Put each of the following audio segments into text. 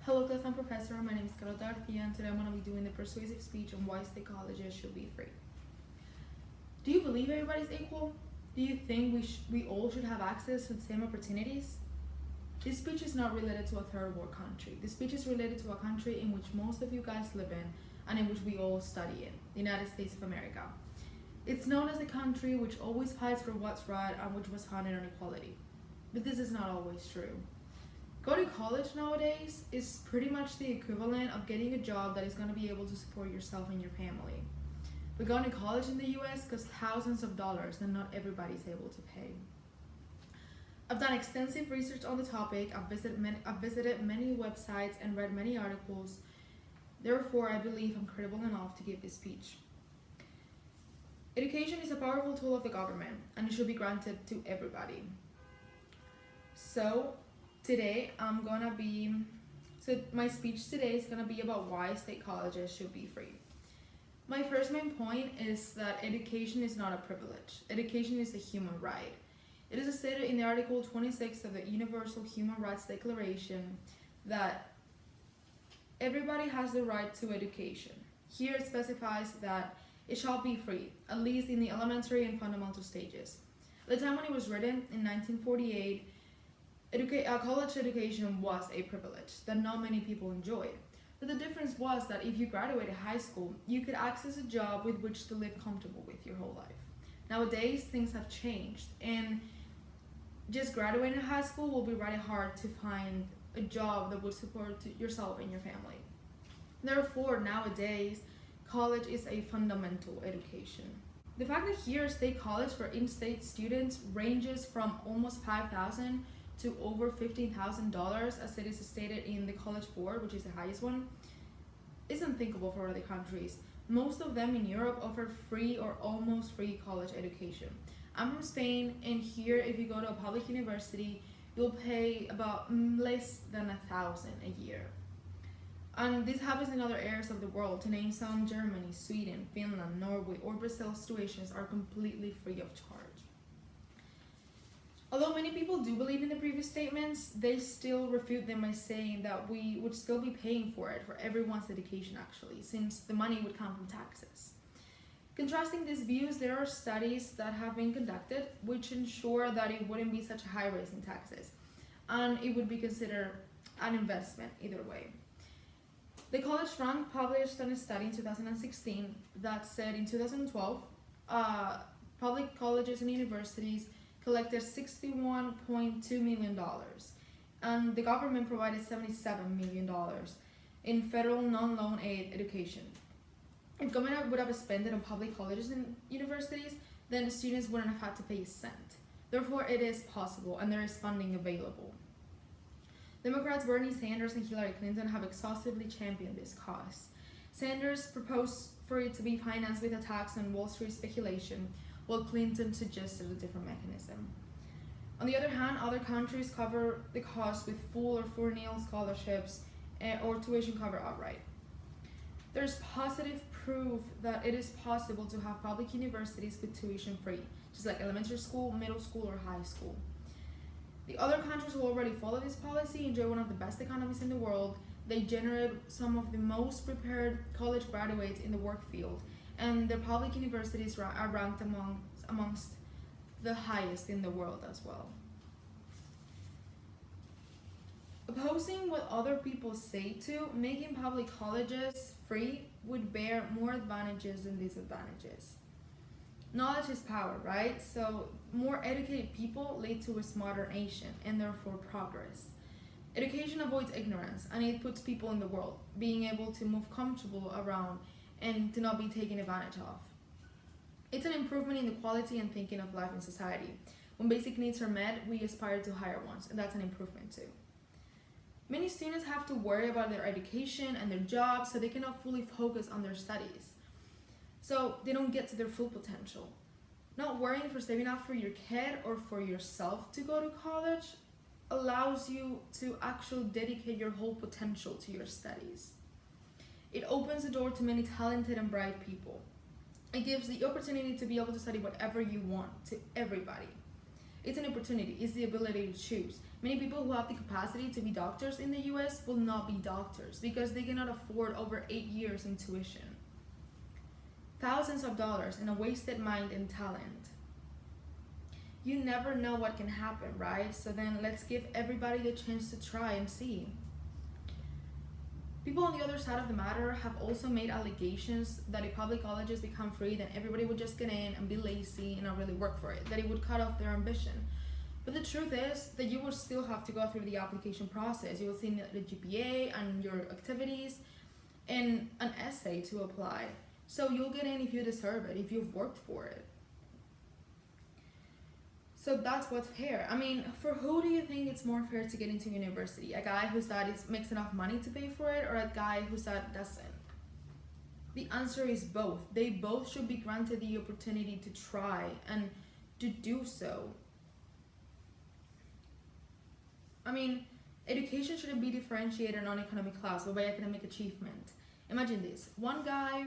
Hello class, I'm Professor. My name is Carlota, and today I'm going to be doing the persuasive speech on why state colleges should be free. Do you believe everybody's equal? Do you think we all should have access to the same opportunities? This speech is not related to a third world country. This speech is related to a country in which most of you guys live in and in which we all study in, the United States of America. It's known as the country which always fights for what's right and which was founded on equality. But this is not always true. Going to college nowadays is pretty much the equivalent of getting a job that is going to be able to support yourself and your family. But going to college in the US costs thousands of dollars that not everybody is able to pay. I've done extensive research on the topic. I've visited many websites and read many articles. Therefore, I believe I'm credible enough to give this speech. Education is a powerful tool of the government and it should be granted to everybody. So my speech today is gonna be about why state colleges should be free. My first main point is that education is not a privilege. Education is a human right. It is stated in the Article 26 of the Universal Human Rights Declaration that everybody has the right to education. Here it specifies that it shall be free, at least in the elementary and fundamental stages. At the time when it was written, in 1948, college education was a privilege that not many people enjoyed. But the difference was that if you graduated high school, you could access a job with which to live comfortable with your whole life. Nowadays, things have changed, and just graduating high school will be really hard to find a job that would support yourself and your family. Therefore, nowadays, college is a fundamental education. The fact that here state college for in-state students ranges from almost $5,000 to over $15,000, as it is stated in the College Board, which is the highest one, is unthinkable for other countries. Most of them in Europe offer free or almost free college education. I'm from Spain, and here if you go to a public university, you'll pay about less than $1,000 a year. And this happens in other areas of the world. To name some, Germany, Sweden, Finland, Norway, or Brazil's tuitions are completely free of charge. Although many people do believe in the previous statements, they still refute them by saying that we would still be paying for it, for everyone's education actually, since the money would come from taxes. Contrasting these views, there are studies that have been conducted which ensure that it wouldn't be such a high raise in taxes, and it would be considered an investment either way. The College Fund published a study in 2016 that said in 2012, public colleges and universities collected $61.2 million, and the government provided $77 million in federal non-loan aid education. If government would have spent it on public colleges and universities, then students wouldn't have had to pay a cent. Therefore, it is possible, and there is funding available. Democrats Bernie Sanders and Hillary Clinton have exhaustively championed this cause. Sanders proposed for it to be financed with a tax on Wall Street speculation, while Clinton suggested a different mechanism. On the other hand, other countries cover the cost with full or full-nil scholarships or tuition cover outright. There's positive proof that it is possible to have public universities with tuition free, just like elementary school, middle school, or high school. The other countries who already follow this policy enjoy one of the best economies in the world. They generate some of the most prepared college graduates in the work field, and their public universities are ranked amongst the highest in the world as well. Opposing what other people say to making public colleges free would bear more advantages than disadvantages. Knowledge is power, right? So more educated people lead to a smarter nation and therefore progress. Education avoids ignorance, and it puts people in the world, being able to move comfortable around and to not be taken advantage of. It's an improvement in the quality and thinking of life in society. When basic needs are met, we aspire to higher ones, and that's an improvement too. Many students have to worry about their education and their jobs, so they cannot fully focus on their studies. So they don't get to their full potential. Not worrying for saving up for your kid or for yourself to go to college allows you to actually dedicate your whole potential to your studies. It opens the door to many talented and bright people. It gives the opportunity to be able to study whatever you want to everybody. It's an opportunity, it's the ability to choose. Many people who have the capacity to be doctors in the US will not be doctors because they cannot afford over 8 years in tuition. Thousands of dollars and a wasted mind and talent. You never know what can happen, right? So then let's give everybody the chance to try and see. People on the other side of the matter have also made allegations that if public colleges become free, then everybody would just get in and be lazy and not really work for it, that it would cut off their ambition. But the truth is that you will still have to go through the application process. You will see the GPA and your activities and an essay to apply. So you'll get in if you deserve it, if you've worked for it. So that's what's fair. I mean, for who do you think it's more fair to get into university? A guy whose dad makes enough money to pay for it, or a guy whose dad doesn't? The answer is both. They both should be granted the opportunity to try and to do so. I mean, education shouldn't be differentiated on economic class, but by academic achievement. Imagine this. One guy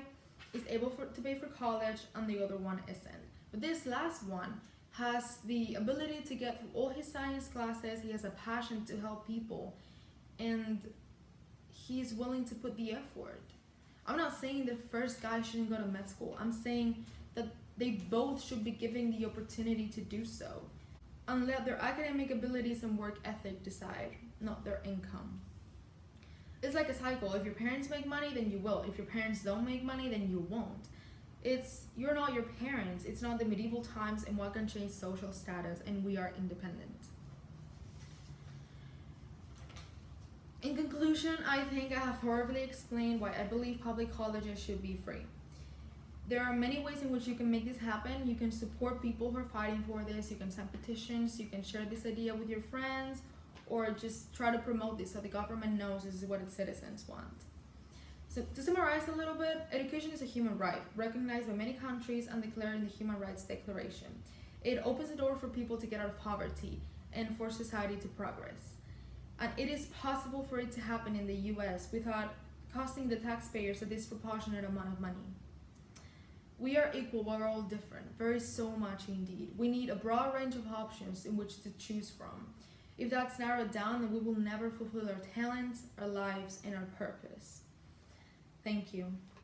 is able to pay for college and the other one isn't. But this last one has the ability to get through all his science classes. He has a passion to help people, and he's willing to put the effort. I'm not saying the first guy shouldn't go to med school. I'm saying that they both should be given the opportunity to do so, and let their academic abilities and work ethic decide, not their income. It's like a cycle. If your parents make money, then you will. If your parents don't make money, then you won't. You're not your parents. It's not the medieval times and what can change social status, and we are independent. In conclusion, I think I have thoroughly explained why I believe public colleges should be free. There are many ways in which you can make this happen. You can support people who are fighting for this. You can send petitions. You can share this idea with your friends, or just try to promote this so the government knows this is what its citizens want. So to summarize a little bit, education is a human right, recognized by many countries and declared in the Human Rights Declaration. It opens the door for people to get out of poverty and for society to progress. And it is possible for it to happen in the US without costing the taxpayers a disproportionate amount of money. We are equal, but we're all different, very so much indeed. We need a broad range of options in which to choose from. If that's narrowed down, then we will never fulfill our talents, our lives, and our purpose. Thank you.